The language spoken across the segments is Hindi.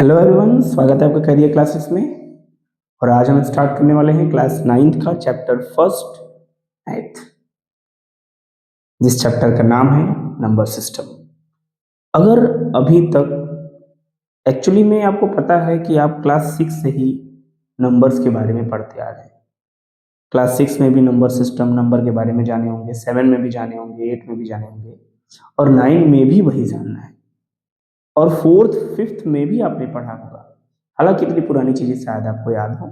हेलो एवरीवन, स्वागत है आपका करियर क्लासेस में। और आज हम स्टार्ट करने वाले हैं क्लास 9th का चैप्टर फर्स्ट मैथ, जिस चैप्टर का नाम है नंबर सिस्टम। अगर अभी तक एक्चुअली में आपको पता है कि आप क्लास 6 से ही नंबर्स के बारे में पढ़ते आ रहे हैं। क्लास 6 में भी नंबर सिस्टम, नंबर के बारे में जाने होंगे, 7 में भी जाने होंगे, 8 में भी जाने होंगे और 9 में भी वही जानना है और 4th 5th में भी आपने पढ़ा होगा। हालांकि इतनी पुरानी चीज़ें शायद आपको याद हो,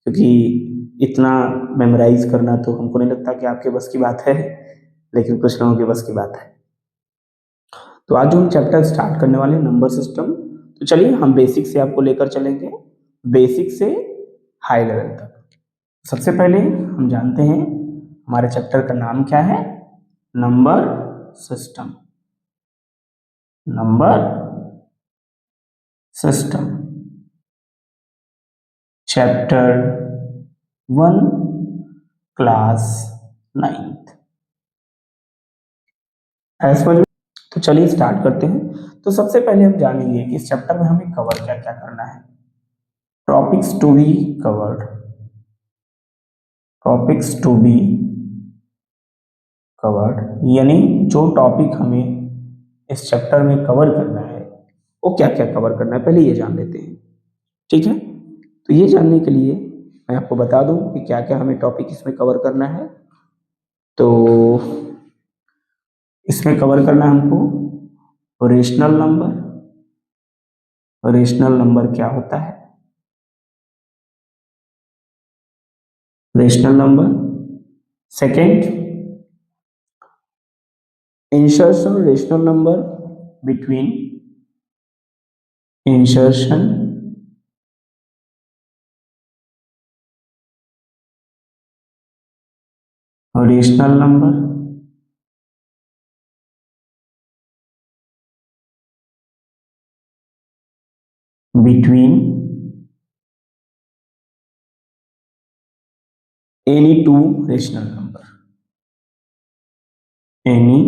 क्योंकि इतना मेमोराइज करना तो हमको नहीं लगता कि आपके बस की बात है, लेकिन कुछ लोगों के बस की बात है। तो आज जो हम चैप्टर स्टार्ट करने वाले हैं नंबर सिस्टम, तो चलिए हम बेसिक से आपको लेकर चलेंगे, बेसिक से हाई लेवल तक। सबसे पहले हम जानते हैं हमारे चैप्टर का नाम क्या है, number system. Number system chapter 1 class 9th। समझ में? तो चलिए स्टार्ट करते हैं। तो सबसे पहले हम जानेंगे कि इस चैप्टर में हमें कवर क्या क्या करना है। Topics to be covered, topics to be covered यानी जो टॉपिक हमें इस चैप्टर में कवर करना है वो क्या क्या कवर करना है, पहले ये जान लेते हैं। ठीक है, तो ये जानने के लिए मैं आपको बता दूं कि क्या क्या हमें टॉपिक इसमें कवर करना है। तो इसमें कवर करना है हमको रेशनल नंबर। रेशनल नंबर क्या होता है, rational number. Second, insertion rational number between insertion rational number between any two rational number, any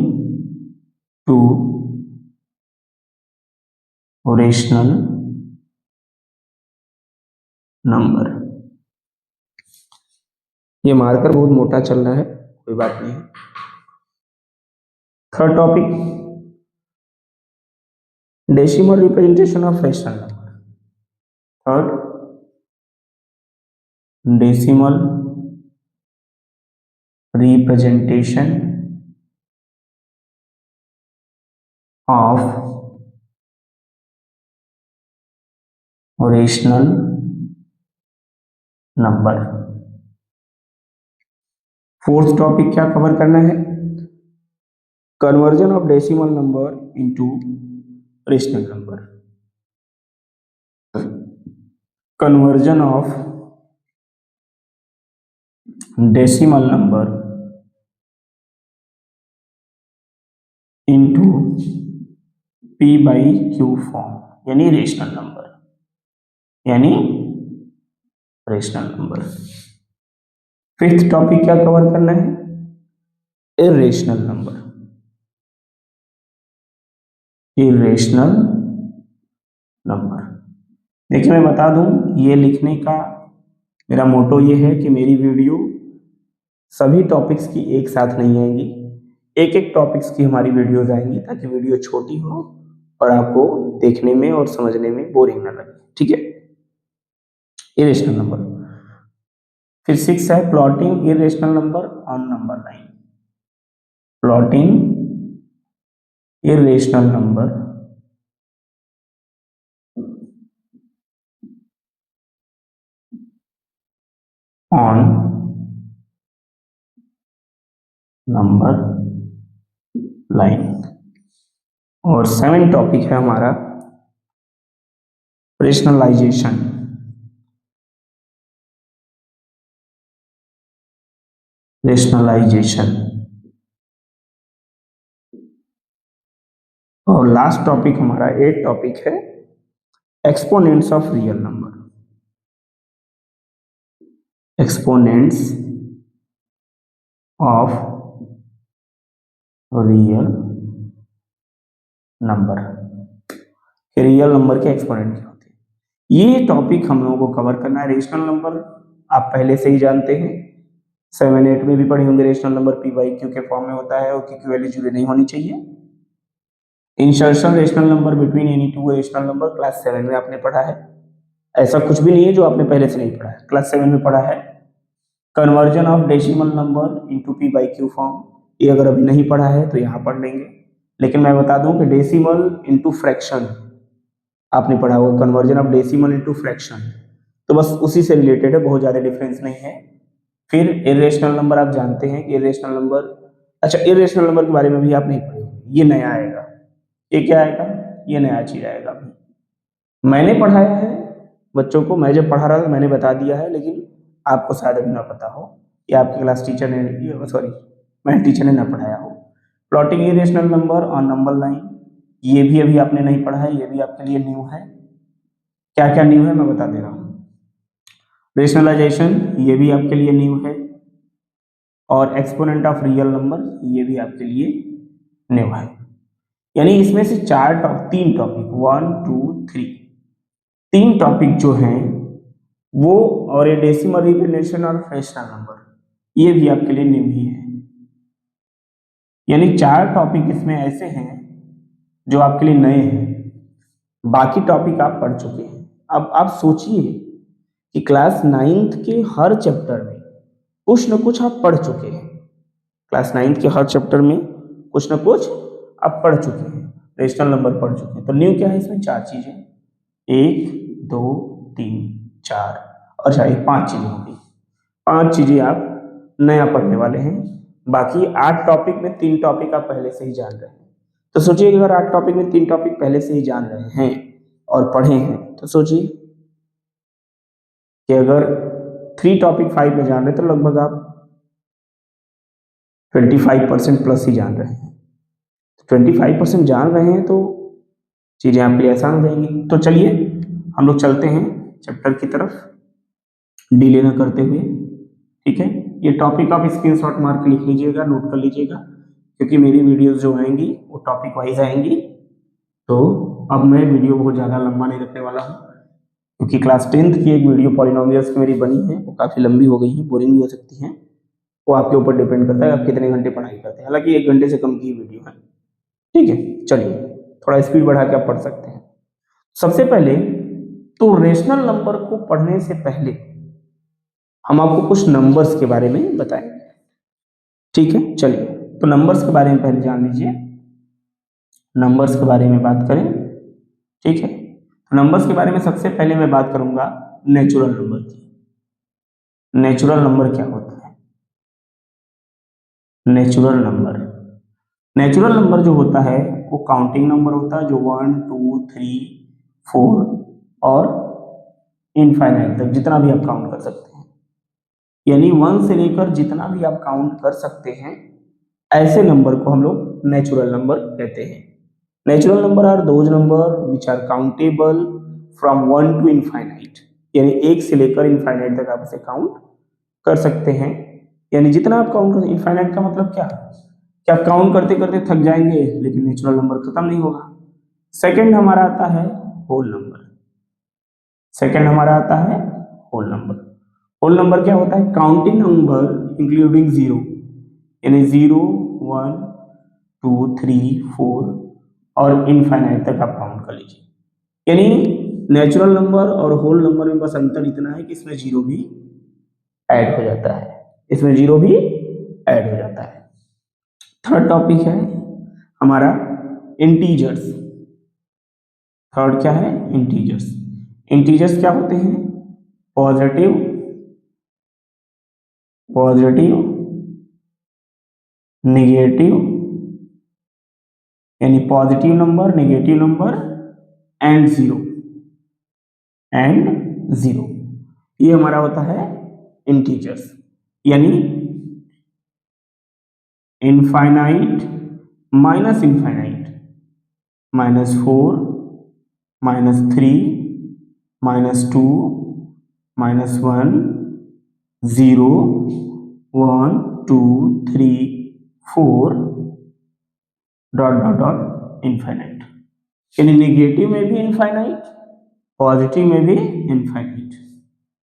two rational number. ये मार्कर बहुत मोटा चल रहा है, कोई बात नहीं। Third topic, decimal representation of rational number. Third, decimal representation of rational number. Fourth topic क्या कवर करना है, conversion of decimal number into rational number. Conversion of decimal number into P by Q form यानी रेशनल नंबर, यानी रेशनल नंबर। फिफ्थ टॉपिक क्या कवर करना है, इरेशनल नंबर। इरेशनल नंबर, देखिए मैं बता दूं, ये लिखने का मेरा मोटो ये है कि मेरी वीडियो सभी टॉपिक्स की एक साथ नहीं आएंगी, एक एक टॉपिक्स की हमारी वीडियोज आएंगी, ताकि वीडियो छोटी हो और आपको देखने में और समझने में बोरिंग ना लगे। ठीक है, इरेशनल नंबर। फिर 6 है plotting irrational number on number line. Plotting irrational number on number line. और 7 टॉपिक है हमारा रेशनलाइजेशन। रेशनलाइजेशन। और लास्ट टॉपिक हमारा 8 टॉपिक है exponents of real number. Exponents of real number, real number के एक्सपोनेंट क्या होते हैं। ये टॉपिक हम लोगों को कवर करना है। रेशनल नंबर आप पहले से ही जानते हैं, 7-8 में भी पढ़े होंगे। Rational number P by Q के फॉर्म में होता है और क्यू की वैल्यू 0 नहीं होनी चाहिए। Insertion rational number between any two rational number class 7 में आपने पढ़ा है। ऐसा कुछ भी नहीं है जो आपने पहले से नहीं पढ़ा है, क्लास 7 में पढ़ा है। Conversion of decimal number into P by Q form, ये अगर अभी नहीं पढ़ा है तो यहाँ पढ़ लेंगे, लेकिन मैं बता दूं कि डेसिमल इनटू फ्रैक्शन आपने पढ़ा होगा, conversion of decimal into fraction, तो बस उसी से रिलेटेड है, बहुत ज़्यादा डिफरेंस नहीं है। फिर इरेशनल नंबर आप जानते हैं कि इरेशनल नंबर, अच्छा इरेशनल नंबर के बारे में भी आप नहीं पढ़े, ये नया आएगा। ये क्या आएगा? ये नया चीज आएगा। अभी मैंने पढ़ाया है बच्चों को, मैं जब पढ़ा रहा था मैंने बता दिया है, लेकिन आपको शायद अभी ना पता हो या आपके क्लास टीचर ने, सॉरी मैथ टीचर ने ना पढ़ाया हो। Plotting irrational number on number line, ये भी अभी आपने नहीं पढ़ा है, ये भी आपके लिए न्यू है। क्या क्या न्यू है मैं बता दे रहा हूँ। रेशनलाइजेशन, ये भी आपके लिए न्यू है। और एक्सपोनेंट ऑफ रियल नंबर, ये भी आपके लिए न्यू है। यानी इसमें से तीन टॉपिक 1 2 3, तीन टॉपिक जो हैं वो, और ये डेसिमल रिप्रेजेंटेशन और फ्रैक्शनल नंबर, ये भी आपके लिए न्यू ही है। यानी 4 टॉपिक इसमें ऐसे हैं जो आपके लिए नए हैं, बाकी टॉपिक आप पढ़ चुके हैं। अब आप सोचिए कि क्लास 9th के हर चैप्टर में कुछ न कुछ आप पढ़ चुके हैं। क्लास 9th के हर चैप्टर में कुछ न कुछ आप पढ़ चुके हैं, रेशनल नंबर पढ़ चुके हैं। तो न्यू क्या है इसमें? 4 चीजें, 1 2 3 4, अच्छा ये 5 चीजें होंगी। 5 चीजें आप नया पढ़ने वाले हैं। बाकी 8 टॉपिक में 3 टॉपिक आप पहले से ही जान रहे हैं। तो सोचिए कि अगर 8 टॉपिक में 3 टॉपिक पहले से ही जान रहे हैं और पढ़े हैं, तो सोचिए कि अगर 3 टॉपिक 5 में जान रहे तो लगभग आप 25% प्लस ही जान रहे हैं। 25% जान रहे हैं तो चीजें आपके लिए आसान हो जाएंगी। तो चलिए हम लोग चलते हैं चैप्टर की तरफ, डिले न करते हुए। ठीक है, ये टॉपिक आप स्क्रीनशॉट मार के लिख लीजिएगा, नोट कर लीजिएगा, क्योंकि मेरी वीडियोस जो आएंगी वो टॉपिक वाइज आएंगी। तो अब मैं वीडियो बहुत ज़्यादा लंबा नहीं रखने वाला हूँ, क्योंकि क्लास 10th की एक वीडियो पॉलिनोमियल्स की मेरी बनी है, वो काफ़ी लंबी हो गई है, बोरिंग भी हो सकती है। वो आपके ऊपर डिपेंड करता है आप कितने घंटे पढ़ाई करते हैं। हालांकि 1 घंटे से कम की वीडियो है। ठीक है, चलिए थोड़ा स्पीड बढ़ा के आप पढ़ सकते हैं। सबसे पहले तो रेशनल नंबर को पढ़ने से पहले हम आपको कुछ नंबर्स के बारे में बताएंगे। ठीक है, चलिए तो नंबर्स के बारे में पहले जान लीजिए। नंबर्स के बारे में बात करें, ठीक है, तो नंबर्स के बारे में सबसे पहले मैं बात करूंगा नेचुरल नंबर की। नेचुरल नंबर क्या होता है? नेचुरल नंबर, नेचुरल नंबर जो होता है वो काउंटिंग नंबर होता है, जो 1 2 3 4 और इनफाइनाइट तक जितना भी आप काउंट कर सकते हैं। यानी 1 से लेकर जितना भी आप काउंट कर सकते हैं, ऐसे नंबर को हम लोग नेचुरल नंबर कहते हैं। Natural number are those number which are countable from 1 to infinite, यानी 1 से लेकर इनफाइनाइट तक आप इसे काउंट कर सकते हैं। यानी जितना आप काउंट कर, इनफाइनाइट का मतलब क्या कि आप काउंट करते करते थक जाएंगे लेकिन नेचुरल नंबर खत्म नहीं होगा। सेकंड हमारा आता है होल नंबर। सेकंड हमारा आता है होल नंबर। होल नंबर क्या होता है? काउंटिंग नंबर इंक्लूडिंग 0, यानी 0 1 2 3 4 और इनफाइनाइट तक आप काउंट कर लीजिए। यानी नेचुरल नंबर और होल नंबर में बस अंतर इतना है कि इसमें 0 भी ऐड हो जाता है, इसमें 0 भी ऐड हो जाता है। थर्ड टॉपिक है हमारा इंटीजर्स। थर्ड क्या है? इंटीजर्स। इंटीजर्स क्या होते हैं? पॉजिटिव, पॉजिटिव, नेगेटिव, यानी positive number, negative number and zero, and zero, ये हमारा होता है इंटीजर्स। यानी infinite minus infinite, -4 -3 -2 -1 0 1 2 3 4 dot dot dot infinite. यानी नेगेटिव में भी इनफाइनाइट, पॉजिटिव में भी इनफाइनाइट।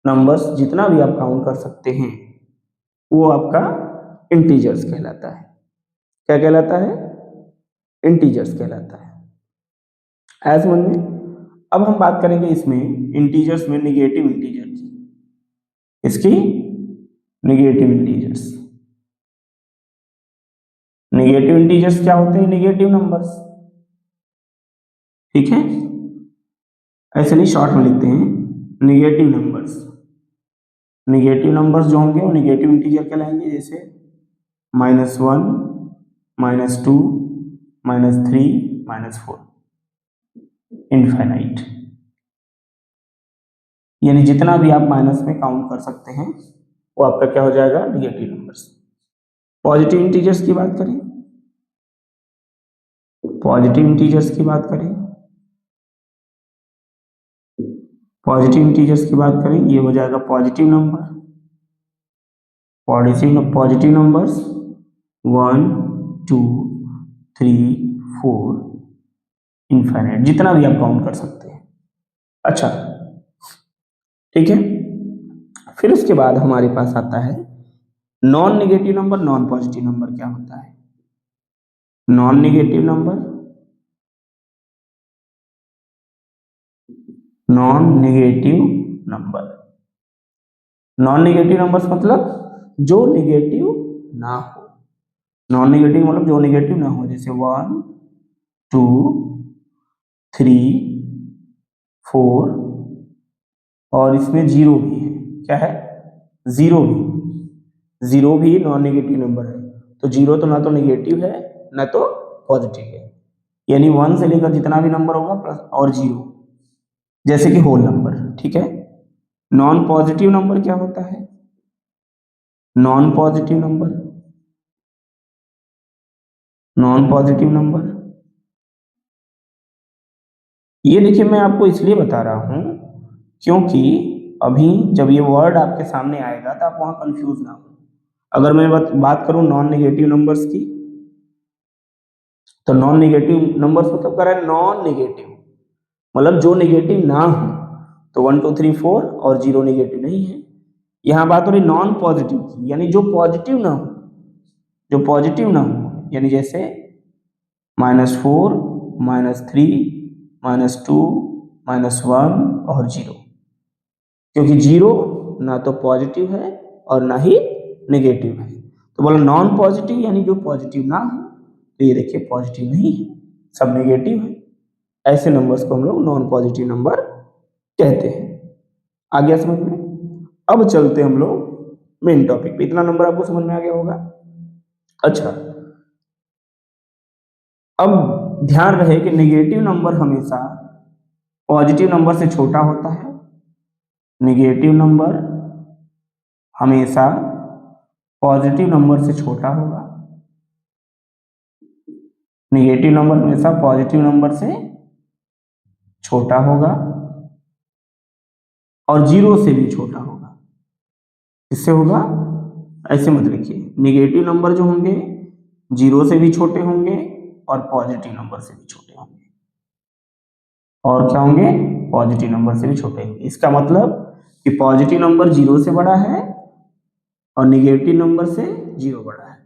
नंबर्स जितना भी आप काउंट कर सकते हैं वो आपका इंटीजर्स कहलाता है। क्या कहलाता है? इंटीजर्स कहलाता है। ऐसे समझ में? अब हम बात करेंगे इसमें इंटीजर्स में निगेटिव इंटीजर की। इसकी निगेटिव इंटीजर्स। निगेटिव इंटीजर्स क्या होते हैं? Negative numbers. ठीक है, ऐसे नहीं, शॉर्ट में लिखते हैं निगेटिव नंबर्स। निगेटिव नंबर्स जो होंगे वो निगेटिव इंटीजर कहलाएंगे, जैसे -1, -2, -3, -4, इनफाइनाइट। यानी जितना भी आप माइनस में काउंट कर सकते हैं वो आपका क्या हो जाएगा? Negative numbers. पॉजिटिव इंटीजर्स की बात करें, पॉजिटिव इंटीजर्स की बात करें, पॉजिटिव इंटीजर्स की बात करें, ये हो जाएगा positive number. Positive numbers 1, 2, 3, 4, infinite, जितना भी आप काउंट कर सकते हैं। अच्छा, ठीक है। फिर उसके बाद हमारे पास आता है non negative number. Non positive number क्या होता है? Non negative number, non negative number. Non negative numbers मतलब जो नेगेटिव ना हो। नॉन नेगेटिव मतलब जो नेगेटिव ना हो, जैसे 1, 2, 3, 4 और इसमें 0 भी है। क्या है? 0 भी। 0 भी नॉन नेगेटिव नंबर है। तो 0 तो ना तो नेगेटिव है ना तो पॉजिटिव है, यानी 1 से लेकर जितना भी नंबर होगा प्लस और 0, जैसे कि होल नंबर। ठीक है। नॉन पॉजिटिव नंबर क्या होता है? Non positive number, non positive number, ये देखिए मैं आपको इसलिए बता रहा हूं क्योंकि अभी जब ये वर्ड आपके सामने आएगा तो आप वहां कंफ्यूज ना हो। अगर मैं बात करूं नॉन नेगेटिव नंबर्स की, तो नॉन नेगेटिव नंबर्स मतलब कर रहा है नॉन नेगेटिव, मतलब जो नेगेटिव ना हो। तो 1, 2, 3, 4 और 0 नेगेटिव नहीं है। यहां बात हो रही नॉन पॉजिटिव की, यानी जो पॉजिटिव ना हो, जो पॉजिटिव ना हो, यानी जैसे -4, -3, -2, -1 और 0। क्योंकि 0 ना तो पॉजिटिव है और ना ही नेगेटिव है, तो बोला नॉन पॉजिटिव यानी जो पॉजिटिव ना हो। तो ये देखिए पॉजिटिव नहीं है, सब नेगेटिव है। ऐसे नंबर्स को हम लोग नॉन पॉजिटिव नंबर कहते हैं। आ गया समझ में? अब चलते हम लोग मेन टॉपिक पे। इतना नंबर आपको समझ में आ गया होगा। अच्छा, अब ध्यान रहे कि नेगेटिव नंबर हमेशा पॉजिटिव नंबर से छोटा होता है। नेगेटिव नंबर हमेशा पॉजिटिव नंबर से छोटा होगा। नेगेटिव नंबर हमेशा पॉजिटिव नंबर से छोटा होगा और 0 से भी छोटा होगा। किससे होगा? ऐसे मत लिखिए, नेगेटिव नंबर जो होंगे 0 से भी छोटे होंगे और पॉजिटिव नंबर से भी छोटे होंगे। और क्या होंगे? पॉजिटिव नंबर से भी छोटे होंगे। इसका मतलब कि पॉजिटिव नंबर 0 से बड़ा है और नेगेटिव नंबर से 0 बड़ा है,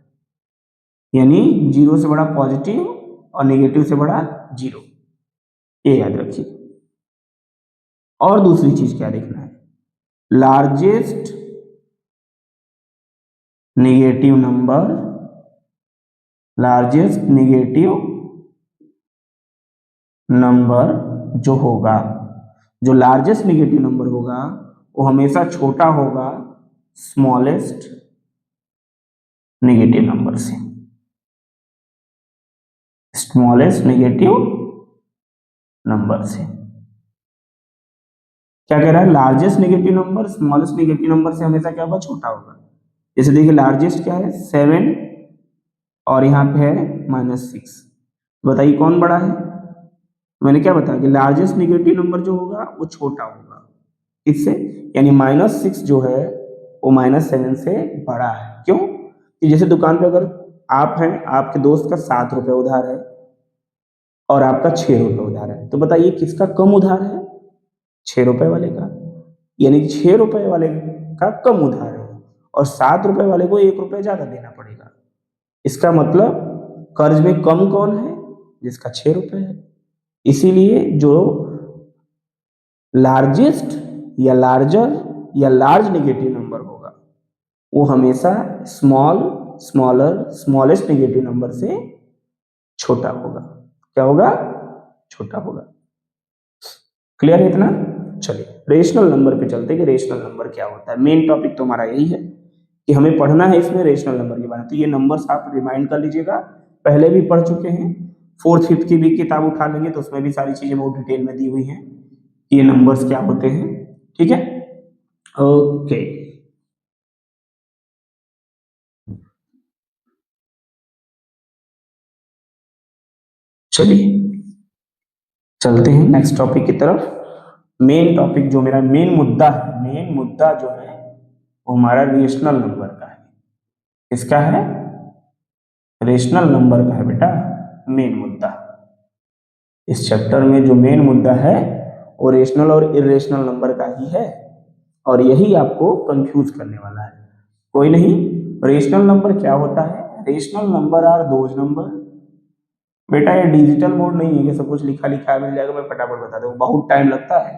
यानी 0 से बड़ा पॉजिटिव और नेगेटिव से बड़ा 0। ये याद रखिए। और दूसरी चीज क्या देखना है? Largest negative number, largest negative number जो होगा, जो लार्जेस्ट नेगेटिव नंबर होगा वो हमेशा छोटा होगा स्मॉलेस्ट नेगेटिव नंबर से। स्मॉलेस्ट नेगेटिव नंबर से। क्या कह रहा है? Largest negative number smallest negative number से हमेशा क्या होगा? छोटा होगा। जैसे देखिए लार्जेस्ट क्या है? 7 और यहाँ पे है -6। बताइए कौन बड़ा है? मैंने क्या बताया कि लार्जेस्ट नेगेटिव नंबर जो होगा वो छोटा होगा। इससे यानी -6 जो है वो -7 से बड़ा है। क्यों? कि जैसे दुकान पे अगर आप हैं, आपके दोस्त का 7 रुपये उधार है और आपका 6 रुपये उधार है, तो बताइए किसका कम उधार है? 6 रुपए वाले का, यानी 6 रुपए वाले का कम उधार है और 7 रुपए वाले को 1 रुपए ज्यादा देना पड़ेगा। इसका मतलब कर्ज में कम कौन है? जिसका 6 रुपए है। इसीलिए जो लार्जेस्ट या लार्जर या लार्ज नेगेटिव नंबर होगा वो हमेशा small, smaller, smallest negative number से छोटा होगा। क्या होगा? छोटा होगा। क्लियर है इतना? चलिए रेशनल नंबर पे चलते कि रेशनल नंबर क्या होता है। मेन टॉपिक तो हमारा यही है कि हमें पढ़ना है इसमें रेशनल नंबर के बारे में। तो ये नंबर्स आप रिमाइंड कर लीजिएगा, पहले भी पढ़ चुके हैं। 4th 5th की भी किताब उठा लेंगे तो उसमें भी सारी चीजें बहुत डिटेल में दी हुई हैं, ये नंबर्स क्या होते हैं। ठीक है, ओके। चलिए चलते हैं नेक्स्ट टॉपिक की तरफ। मेन टॉपिक जो मेरा मेन मुद्दा है, मेन मुद्दा जो है वो हमारा रेशनल नंबर का है। किसका है? रेशनल नंबर का है बेटा मेन मुद्दा। इस चैप्टर में जो मेन मुद्दा है वो रेशनल और इरेशनल नंबर का ही है और यही आपको कंफ्यूज करने वाला है। कोई नहीं, रेशनल नंबर क्या होता है? Rational number are those number. बेटा ये डिजिटल बोर्ड नहीं है कि सब कुछ लिखा लिखा मिल जाएगा, मैं फटाफट बता दूं, बहुत टाइम लगता है।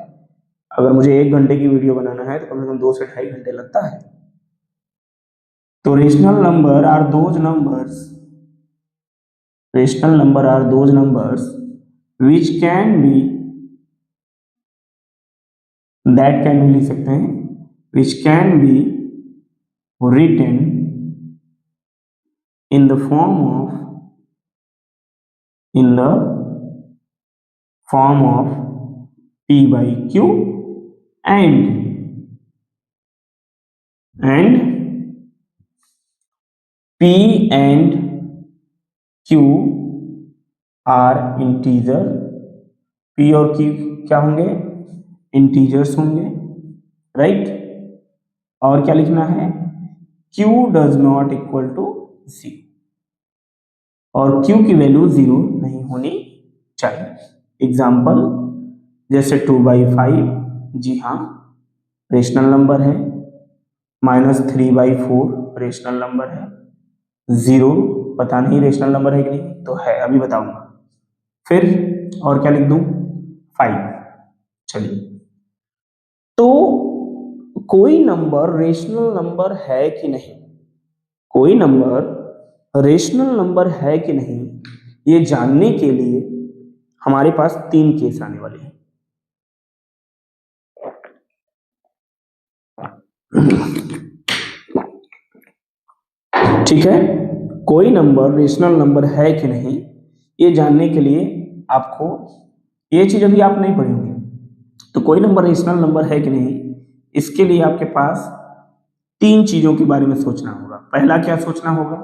अगर मुझे 1 घंटे की वीडियो बनाना है तो कम से कम 2 से 2.5 घंटे लगता है। तो rational number are those numbers, rational number are those numbers which can be, that can भी लिख सकते हैं, which can be written in the form of, in the form of p by q and p and q are integer। p और q क्या होंगे? इंटीजर्स होंगे, राइट। और क्या लिखना है? q does not equal to 0 और q की वैल्यू 0 नहीं होनी चाहिए। एग्जाम्पल जैसे 2/5, जी हाँ रेशनल नंबर है। -3/4 रेशनल नंबर है। 0 पता नहीं रेशनल नंबर है कि नहीं, तो है, अभी बताऊंगा। फिर और क्या लिख दूं? 5। चलिए, तो कोई नंबर रेशनल नंबर है कि नहीं, कोई नंबर रेशनल नंबर है कि नहीं, ये जानने के लिए हमारे पास 3 केस आने वाले हैं। ठीक है, कोई नंबर रेशनल नंबर है कि नहीं ये जानने के लिए आपको, ये चीज अभी आप नहीं पढ़ेंगे, तो कोई नंबर रेशनल नंबर है कि नहीं इसके लिए आपके पास 3 चीजों के बारे में सोचना होगा। पहला क्या सोचना होगा?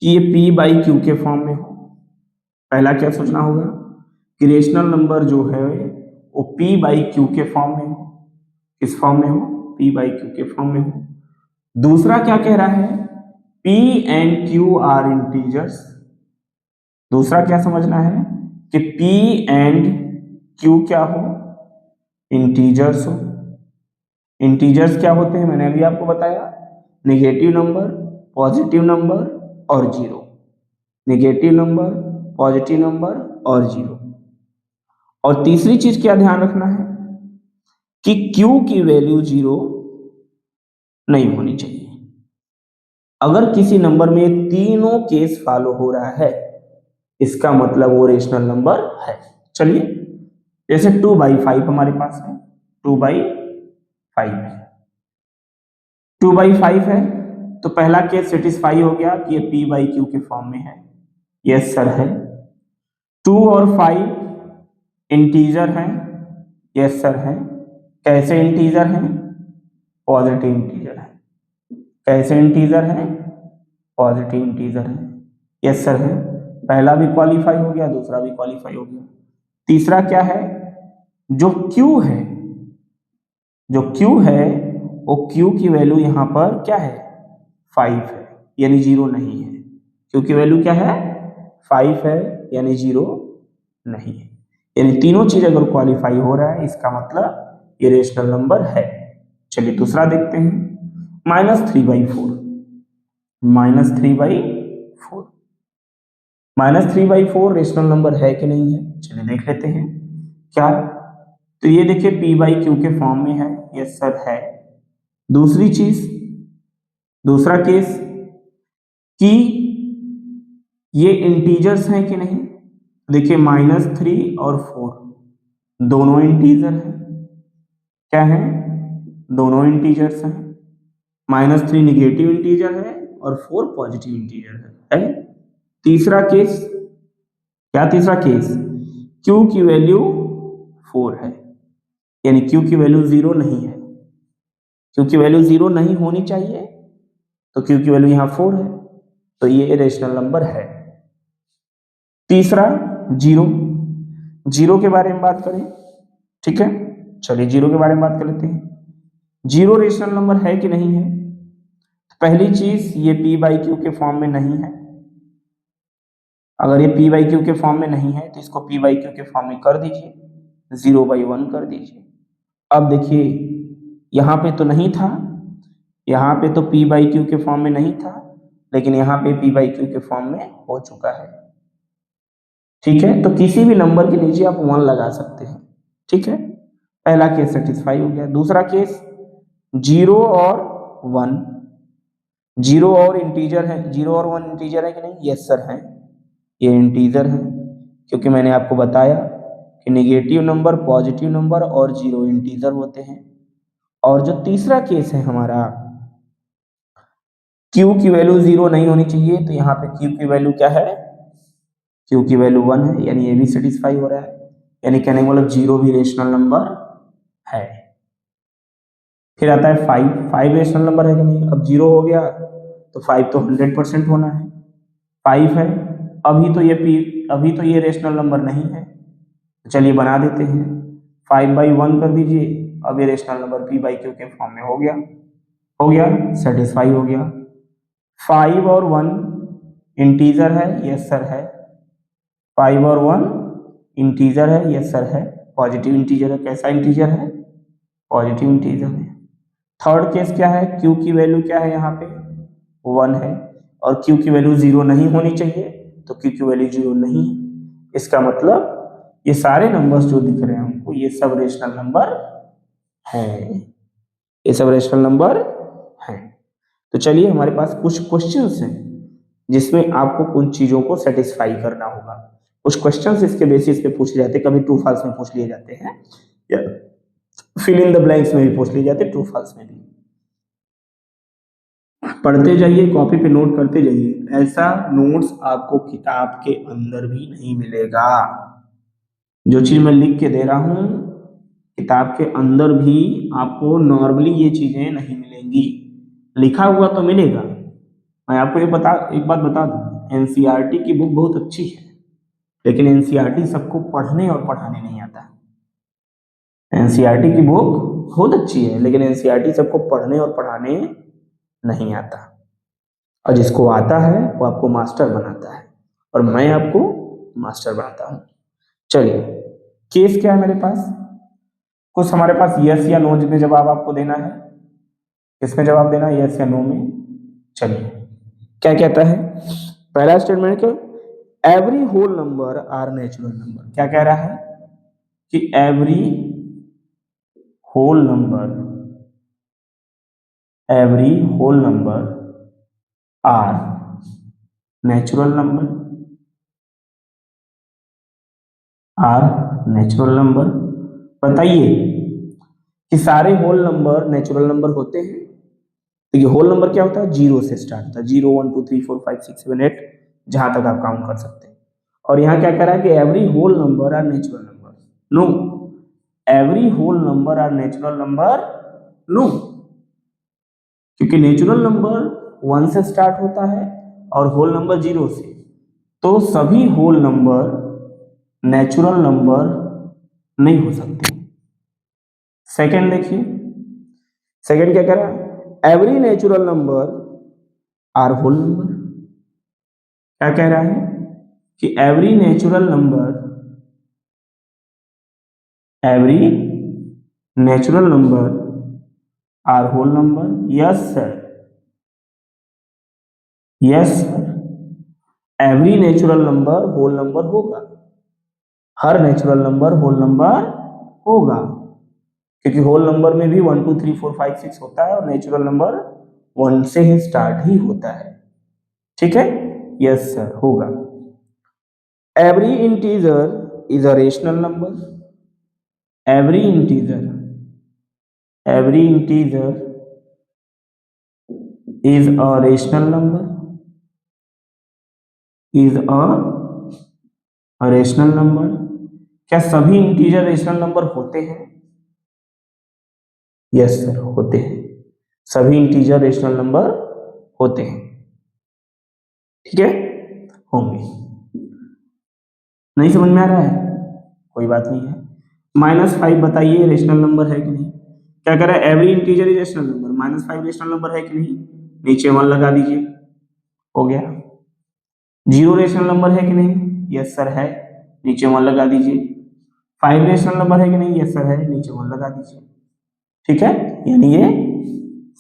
कि ये p/q के फॉर्म में हो। पहला क्या सोचना होगा? कि रेशनल नंबर जो है वो p/q के फॉर्म में हो। किस फॉर्म में हो? p/q के फॉर्म में हो। दूसरा क्या कह रहा है? p and q are integers. दूसरा क्या समझना है? कि p and q क्या हो? इंटीजर्स हो। इंटीजर्स क्या होते हैं मैंने अभी आपको बताया, नेगेटिव नंबर, पॉजिटिव नंबर और 0। नेगेटिव नंबर, पॉजिटिव नंबर और 0। और तीसरी चीज क्या ध्यान रखना है कि q की वैल्यू 0 नहीं होनी चाहिए। अगर किसी नंबर में तीनों केस फॉलो हो रहा है इसका मतलब वो रेशनल नंबर है। चलिए, जैसे 2/5 हमारे पास है, 2/5 है, 2/5 है, तो पहला केस सेटिस्फाई हो गया कि ये p/q के फॉर्म में है। यस सर है। 2 और 5 इंटीजर हैं। यस सर है। कैसे इंटीजर हैं? पॉजिटिव इंटीजर है। कैसे इंटीजर है? पॉजिटिव इंटीजर है। यस सर है। पहला भी क्वालिफाई हो गया, दूसरा भी क्वालिफाई हो गया। तीसरा क्या है? जो Q है, जो Q है वो Q की वैल्यू यहां पर क्या है? 5 है, यानी 0 नहीं है। Q की वैल्यू क्या है? 5 है, यानी 0 नहीं है। यानी तीनों चीज अगर क्वालिफाई हो रहा है इसका मतलब ये रेशनल नंबर है। चलिए दूसरा देखते हैं, -3/4। -3/4 -3/4 रेशनल नंबर है कि नहीं है, चलिए देख लेते हैं क्या। तो ये देखिए p/q के फॉर्म में है, यस सर है। दूसरी चीज, दूसरा केस कि ये इंटीजर्स हैं कि नहीं। देखिए -3 और 4 दोनों इंटीजर हैं, क्या है, दोनों इंटीजर्स हैं। -3 निगेटिव इंटीजर है और 4 पॉजिटिव इंटीजर है। तीसरा केस, क्या तीसरा केस, q की वैल्यू 4 है, यानी q की वैल्यू 0 नहीं है। q की वैल्यू 0 नहीं होनी चाहिए, तो q की वैल्यू यहाँ 4 है, तो ये रेशनल नंबर है। तीसरा जीरो, जीरो के बारे में बात करें, ठीक है, चलिए जीरो के बारे में बात कर लेते हैं। जीरो रेशनल नंबर है कि नहीं है। पहली चीज ये p/q के फॉर्म में नहीं है। अगर ये p/q के फॉर्म में नहीं है तो इसको p/q के फॉर्म में कर दीजिए, 0/1 कर दीजिए। अब देखिए यहाँ पे तो नहीं था, यहाँ पे तो p/q के फॉर्म में नहीं था, लेकिन यहाँ पे p/q के फॉर्म में हो चुका है। ठीक है, तो किसी भी नंबर के नीचे आप 1 लगा सकते हैं। ठीक है, पहला केस सेटिस्फाई हो गया। दूसरा केस 0 और 1, 0 और इंटीजर है, 0 और 1 इंटीजर है कि नहीं, यस सर है, ये इंटीजर है, क्योंकि मैंने आपको बताया कि नेगेटिव नंबर, पॉजिटिव नंबर और 0 इंटीजर होते हैं। और जो तीसरा केस है हमारा, q की वैल्यू 0 नहीं होनी चाहिए, तो यहाँ पे q की वैल्यू क्या है, q की वैल्यू 1 है, यानी ये भी सेटिस्फाई हो रहा है, यानी कहने का मतलब 0 भी रेशनल नंबर है। फिर आता है 5, 5 रेशनल नंबर है कि नहीं। अब 0 हो गया तो 5 तो 100% होना है, 5 है। अभी तो ये रेशनल नंबर नहीं है, तो चलिए बना देते हैं, 5/1 कर दीजिए। अब ये रेशनल नंबर p/q के फॉर्म में हो गया, सेटिस्फाई हो गया। 5 और 1 इंटीजर है, यस सर है, 5 और 1 इंटीजर है, यस सर है, पॉजिटिव इंटीजर है। कैसा इंटीजर है, पॉजिटिव इंटीजर है। थर्ड केस क्या है, q की वैल्यू क्या है, यहाँ पे 1 है, और q की वैल्यू 0 नहीं होनी चाहिए, तो q की वैल्यू 0 नहीं है। इसका मतलब ये सारे नंबर्स जो दिख रहे हैं हमको, ये सब रेशनल नंबर है, ये सब रेशनल नंबर है। तो चलिए हमारे पास कुछ क्वेश्चंस हैं जिसमें आपको उन चीजों को सेटिस्फाई करना होगा। कुछ क्वेश्चंस इसके बेसिस पे पूछे जाते हैं, कभी ट्रू फॉल्स में पूछ लिए जाते हैं, या फिल इन द ब्लैंक्स में भी पूछ लिए जाते हैं, ट्रू फॉल्स में भी। पढ़ते जाइए, कॉपी पे नोट करते जाइए, ऐसा नोट्स आपको किताब के अंदर भी नहीं मिलेगा। जो चीज मैं लिख के दे रहा हूं किताब के अंदर भी आपको नॉर्मली ये चीजें नहीं मिलेंगी, लिखा हुआ तो मिलेगा। मैं आपको एक बात बता दूं, एनसीईआरटी की बुक बहुत अच्छी है, लेकिन एनसीईआरटी सबको पढ़ने और पढ़ाने नहीं आता। एनसीईआरटी की बुक बहुत अच्छी है, लेकिन एनसीईआरटी सबको पढ़ने और पढ़ाने नहीं आता, और जिसको आता है वो आपको मास्टर बनाता है, और मैं आपको मास्टर बनाता हूँ। चलिए केस क्या है मेरे पास, कुछ हमारे पास यस या नो में जवाब आपको देना है, किसमें जवाब देना है, यस या नो में। चलिए क्या कहता है पहला स्टेटमेंट का, every whole number are natural number. क्या कह रहा है कि every whole number are natural number. बताइए कि सारे होल नंबर नेचुरल नंबर होते हैं। तो ये होल नंबर क्या होता है, 0 से स्टार्ट होता है, 0 1 2 3 4 5 6 7 8, जहां तक आप काउंट कर सकते हैं। और यहाँ क्या कह रहा है कि every whole number are natural number. No, every whole number are natural number, no, क्योंकि नेचुरल नंबर 1 से स्टार्ट होता है और होल नंबर 0 से, तो सभी होल नंबर नेचुरल नंबर नहीं हो सकते। सेकंड देखिए, सेकंड क्या कह रहा है, every natural number are whole number. क्या कह रहा है कि every natural number every natural number are whole number? Yes sir, yes sir, every natural number whole number होगा, हर नेचुरल नंबर होल नंबर होगा, क्योंकि होल नंबर में भी 1 2 3 4 5 6 होता है और नेचुरल नंबर 1 से ही स्टार्ट ही होता है। ठीक है, यस सर होगा। Every integer is a rational number, every integer is a rational number, is a rational number। क्या सभी इंटीजर रेशनल नंबर होते हैं? यस सर होते हैं, सभी इंटीजर रेशनल नंबर होते हैं। ठीक है, होंगे। नहीं समझ में आ रहा है? कोई बात नहीं है। -5 बताइए रेशनल नंबर है कि नहीं? क्या कह रहा है? Every integer is rational number, -5 rational number है कि नहीं? नीचे 1 लगा दीजिए, हो गया। 0 रेशनल नंबर है कि नहीं? यस सर है, नीचे 1 लगा दीजिए। 5 रेशनल नंबर है कि नहीं? यस सर है, नीचे 1 लगा दीजिए। ठीक है, यानी ये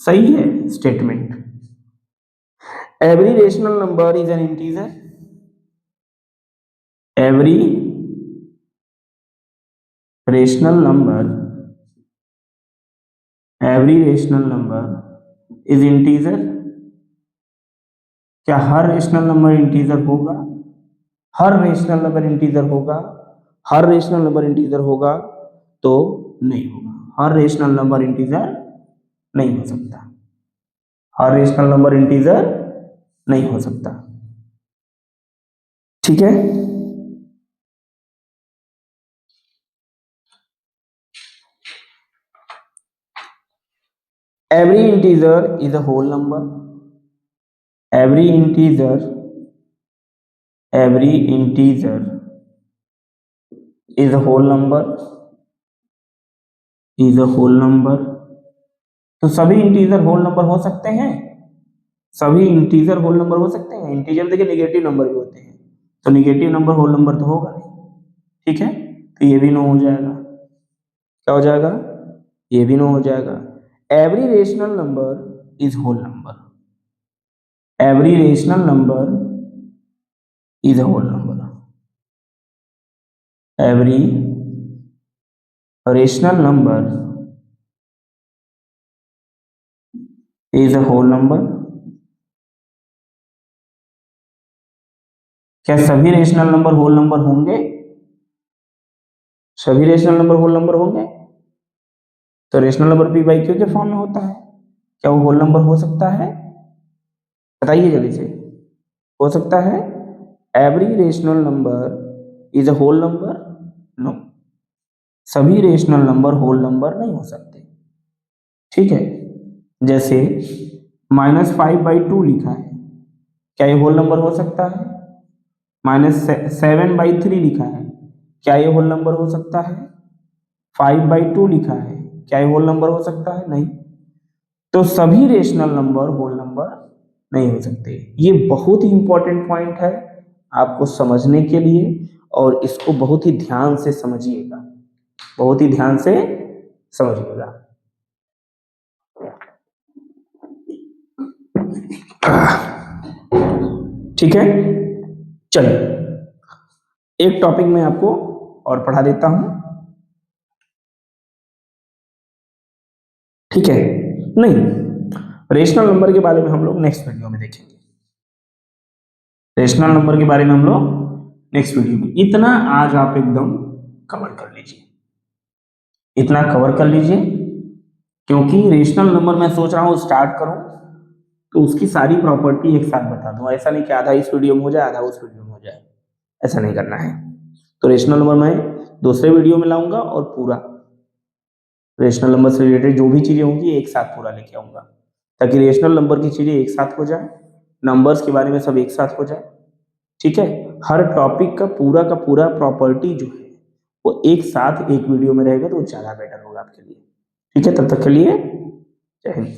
सही है statement. Every rational number is an integer, every rational number is integer. क्या हर रेशनल नंबर इंटीजर होगा? हर रेशनल नंबर इंटीजर होगा? हर रेशनल नंबर इंटीजर होगा तो नहीं होगा, हर रेशनल नंबर इंटीजर नहीं हो सकता, हर रेशनल नंबर इंटीजर नहीं हो सकता। ठीक है, every integer is a whole number, every integer is a whole number, is a whole number। तो सभी इंटीजर होल नंबर हो सकते हैं, सभी इंटीजर होल नंबर हो सकते हैं। इंटीजर देखिए नेगेटिव नंबर भी होते हैं, तो नेगेटिव नंबर होल नंबर तो होगा नहीं। ठीक है, तो ये भी नो हो जाएगा। क्या हो जाएगा? ये भी नो हो जाएगा। Every rational number is whole number, every rational number is a whole number, every rational number is a whole number. क्या सभी रेशनल नंबर होल नंबर होंगे? सभी रेशनल नंबर होल नंबर होंगे? तो rational number P by Q के फॉर्म में होता है, क्या वो होल नंबर हो सकता है? बताइए जल्दी से, हो सकता है? Every rational number is a whole number? No, सभी रेशनल नंबर होल नंबर नहीं हो सकते। ठीक है, जैसे -5/2 लिखा है, क्या ये होल नंबर हो सकता है? -7/3 लिखा है, क्या ये होल नंबर हो सकता है? 5/2 लिखा है, क्या ये होल नंबर हो सकता है? नहीं। तो सभी रेशनल नंबर होल नंबर नहीं हो सकते। ये बहुत ही इंपॉर्टेंट पॉइंट है आपको समझने के लिए, और इसको बहुत ही ध्यान से समझिएगा, बहुत ही ध्यान से समझिएगा। ठीक है, चलिए एक टॉपिक में आपको और पढ़ा देता हूं। ठीक है, नहीं, रेशनल नंबर के बारे में हम लोग नेक्स्ट वीडियो में देखेंगे, रेशनल नंबर के बारे में हम लोग नेक्स्ट वीडियो में। इतना आज आप एकदम कवर कर लीजिए, इतना कवर कर लीजिए, क्योंकि रेशनल नंबर मैं सोच रहा हूँ स्टार्ट करूँ तो उसकी सारी प्रॉपर्टी एक साथ बता दूँ। ऐसा नहीं कि आधा इस वीडियो में हो जाए आधा उस वीडियो में हो जाए, ऐसा नहीं करना है। तो रेशनल नंबर मैं दूसरे वीडियो में लाऊंगा और पूरा रेशनल नंबर से रिलेटेड जो भी चीज़ें होंगी एक साथ पूरा लेके आऊँगा, ताकि रेशनल नंबर की चीज़ें एक साथ हो जाए, नंबर्स के बारे में सब एक साथ हो जाए। ठीक है, हर टॉपिक का पूरा प्रॉपर्टी जो है वो एक साथ एक वीडियो में रहेगा तो ज़्यादा बेटर होगा आपके लिए। ठीक है, तब तक के लिए जय हिंद।